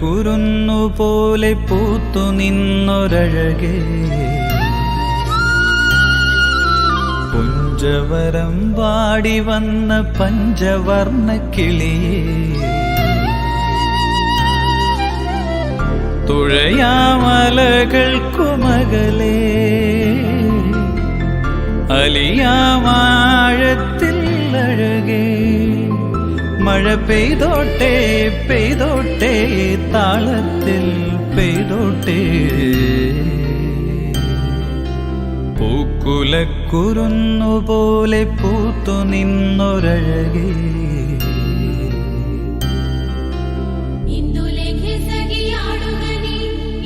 പൂക്കുലക്കുരുന്നുപോലെ പൂത്തു നിന്നൊരഴകേ, പുഞ്ചവരം പാടി വന്ന പഞ്ചവർണ്ണ കിളിയേ, തുഴയാമലകൾക്കുമകലേ അലിയാമാഴത്തിൽ അഴകേ, മഴ പെയ്തോട്ടെ പെയ്തോട്ടെ താളത്തിൽ പെയ്തോട്ടെ, പൂക്കുലക്കുരുന്നുപോലെ പൂത്തു നിന്നൊരഴകേ.